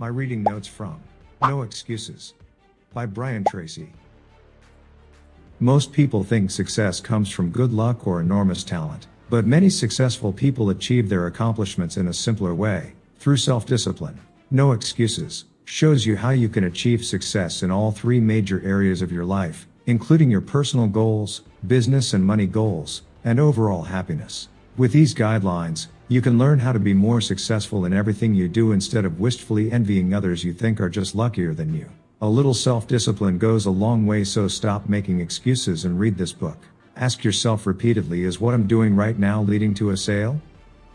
My reading notes from No Excuses by Tracy. Most people think success comes from good luck or enormous talent, but many successful people achieve their accomplishments in a simpler way, through self-discipline. No Excuses shows you how you can achieve success in all three major areas of your life, including your personal goals, business and money goals, and overall happiness. With these guidelines, you can learn how to be more successful in everything you do instead of wistfully envying others you think are just luckier than you. A little self-discipline goes a long way, so stop making excuses and read this book. Ask yourself repeatedly, is what I'm doing right now leading to a sale?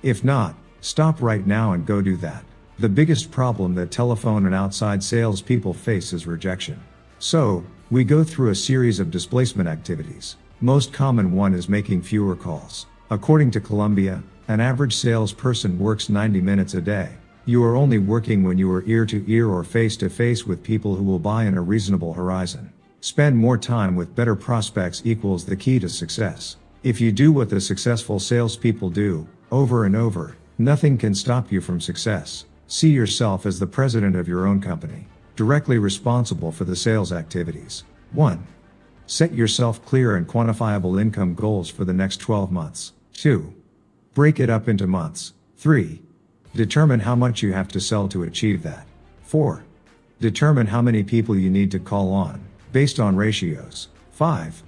If not, stop right now and go do that. The biggest problem that telephone and outside salespeople face is rejection. So, we go through a series of displacement activities. Most common one is making fewer calls. According to Columbia, an average salesperson works 90 minutes a day. You are only working when you are ear to ear or face to face with people who will buy in a reasonable horizon. Spend more time with better prospects equals the key to success. If you do what the successful salespeople do, over and over, nothing can stop you from success. See yourself as the president of your own company, directly responsible for the sales activities. 1. Set yourself clear and quantifiable income goals for the next 12 months. 2. Break it up into months. 3. Determine how much you have to sell to achieve that. 4. Determine how many people you need to call on, based on ratios. 5.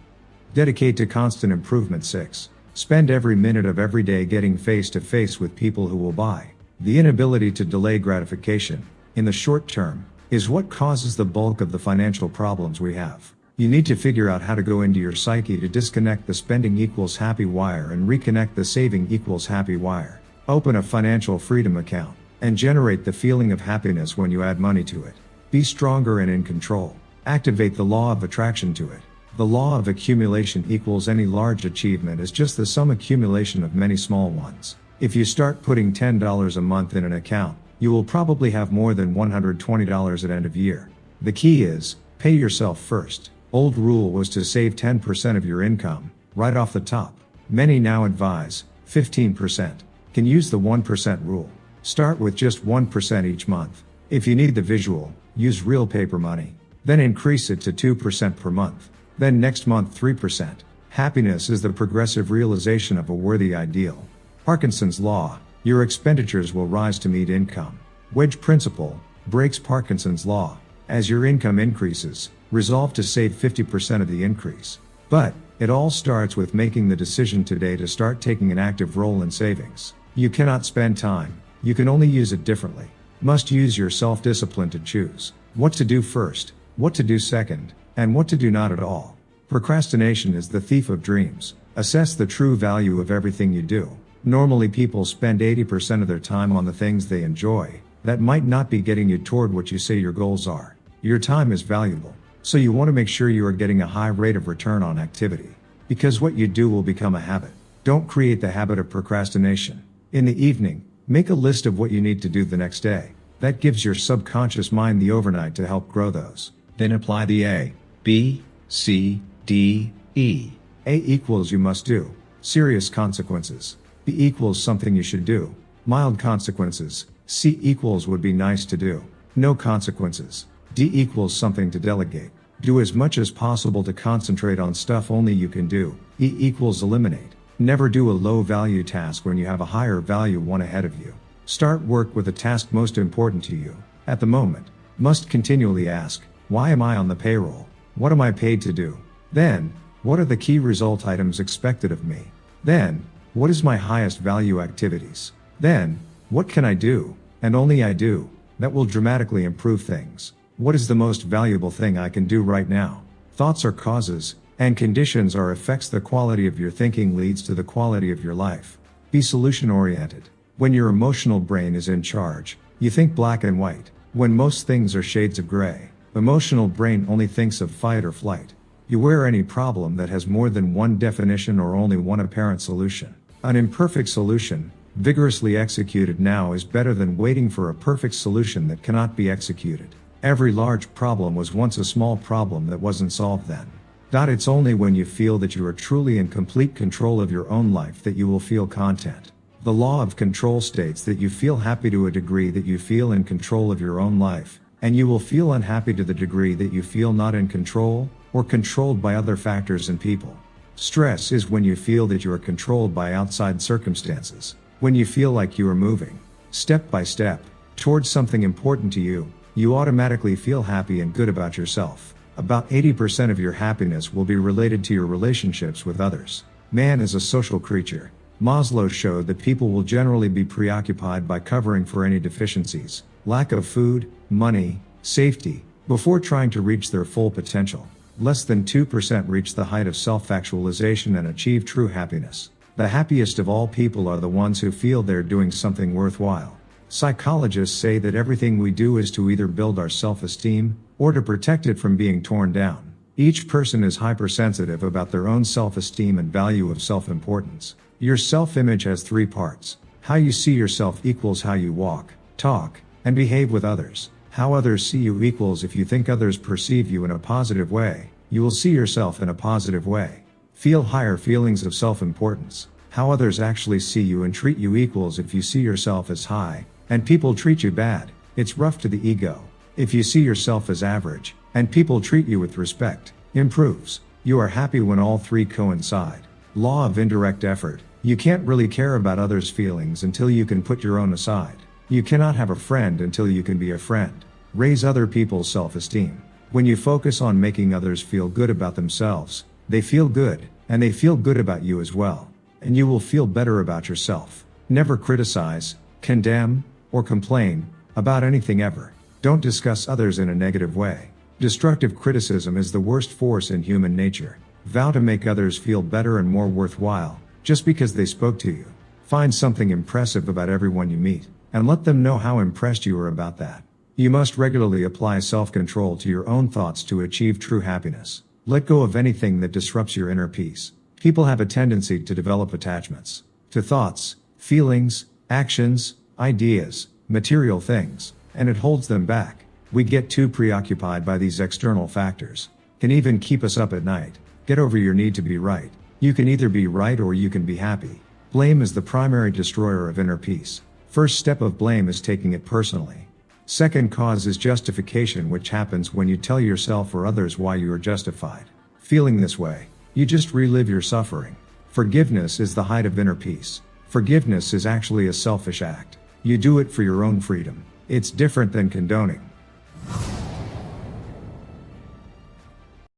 Dedicate to constant improvement. 6. Spend every minute of every day getting face to face with people who will buy. The inability to delay gratification, in the short term, is what causes the bulk of the financial problems we have. You need to figure out how to go into your psyche to disconnect the spending equals happy wire and reconnect the saving equals happy wire. Open a financial freedom account, and generate the feeling of happiness when you add money to it. Be stronger and in control. Activate the law of attraction to it. The law of accumulation equals any large achievement is just the sum accumulation of many small ones. If you start putting $10 a month in an account, you will probably have more than $120 at end of year. The key is, pay yourself first. Old rule was to save 10% of your income, right off the top. Many now advise, 15%. Can use the 1% rule. Start with just 1% each month. If you need the visual, use real paper money. Then increase it to 2% per month. Then next month 3%. Happiness is the progressive realization of a worthy ideal. Parkinson's law, your expenditures will rise to meet income. Wedge principle, breaks Parkinson's law. As your income increases, resolve to save 50% of the increase. But, it all starts with making the decision today to start taking an active role in savings. You cannot spend time, you can only use it differently. Must use your self-discipline to choose what to do first, what to do second, and what to do not at all. Procrastination is the thief of dreams. Assess the true value of everything you do. Normally people spend 80% of their time on the things they enjoy, that might not be getting you toward what you say your goals are. Your time is valuable, so you want to make sure you are getting a high rate of return on activity. Because what you do will become a habit. Don't create the habit of procrastination. In the evening, make a list of what you need to do the next day. That gives your subconscious mind the overnight to help grow those. Then apply the A, B, C, D, E. A equals you must do. Serious consequences. B equals something you should do. Mild consequences. C equals would be nice to do. No consequences. D equals something to delegate. Do as much as possible to concentrate on stuff only you can do. E equals eliminate. Never do a low value task when you have a higher value one ahead of you. Start work with the task most important to you. At the moment, must continually ask, why am I on the payroll? What am I paid to do? Then, what are the key result items expected of me? Then, what is my highest value activities? Then, what can I do, and only I do, that will dramatically improve things? What is the most valuable thing I can do right now? Thoughts are causes, and conditions are effects. The quality of your thinking leads to the quality of your life. Be solution-oriented. When your emotional brain is in charge, you think black and white. When most things are shades of gray, emotional brain only thinks of fight or flight. Beware any problem that has more than one definition or only one apparent solution. An imperfect solution, vigorously executed now, is better than waiting for a perfect solution that cannot be executed. Every large problem was once a small problem that wasn't solved then. It's only when you feel that you are truly in complete control of your own life that you will feel content. The law of control states that you feel happy to a degree that you feel in control of your own life, and you will feel unhappy to the degree that you feel not in control, or controlled by other factors and people. Stress is when you feel that you are controlled by outside circumstances, when you feel like you are moving, step by step, towards something important to you, you automatically feel happy and good about yourself. About 80% of your happiness will be related to your relationships with others. Man is a social creature. Maslow showed that people will generally be preoccupied by covering for any deficiencies, lack of food, money, safety, before trying to reach their full potential. Less than 2% reach the height of self-actualization and achieve true happiness. The happiest of all people are the ones who feel they're doing something worthwhile. Psychologists say that everything we do is to either build our self-esteem, or to protect it from being torn down. Each person is hypersensitive about their own self-esteem and value of self-importance. Your self-image has 3 parts. How you see yourself equals how you walk, talk, and behave with others. How others see you equals if you think others perceive you in a positive way, you will see yourself in a positive way. Feel higher feelings of self-importance. How others actually see you and treat you equals if you see yourself as high, and people treat you bad, it's rough to the ego. If you see yourself as average, and people treat you with respect, improves. You are happy when all 3 coincide. Law of indirect effort. You can't really care about others' feelings until you can put your own aside. You cannot have a friend until you can be a friend. Raise other people's self-esteem. When you focus on making others feel good about themselves, they feel good, and they feel good about you as well. And you will feel better about yourself. Never criticize, condemn, or complain about anything ever. Don't discuss others in a negative way. Destructive criticism is the worst force in human nature. Vow to make others feel better and more worthwhile, just because they spoke to you. Find something impressive about everyone you meet, and let them know how impressed you are about that. You must regularly apply self-control to your own thoughts to achieve true happiness. Let go of anything that disrupts your inner peace. People have a tendency to develop attachments to thoughts, feelings, actions, ideas, material things, and it holds them back. We get too preoccupied by these external factors. Can even keep us up at night. Get over your need to be right. You can either be right or you can be happy. Blame is the primary destroyer of inner peace. First step of blame is taking it personally. Second cause is justification, which happens when you tell yourself or others why you are justified. Feeling this way, you just relive your suffering. Forgiveness is the height of inner peace. Forgiveness is actually a selfish act. You do it for your own freedom. It's different than condoning.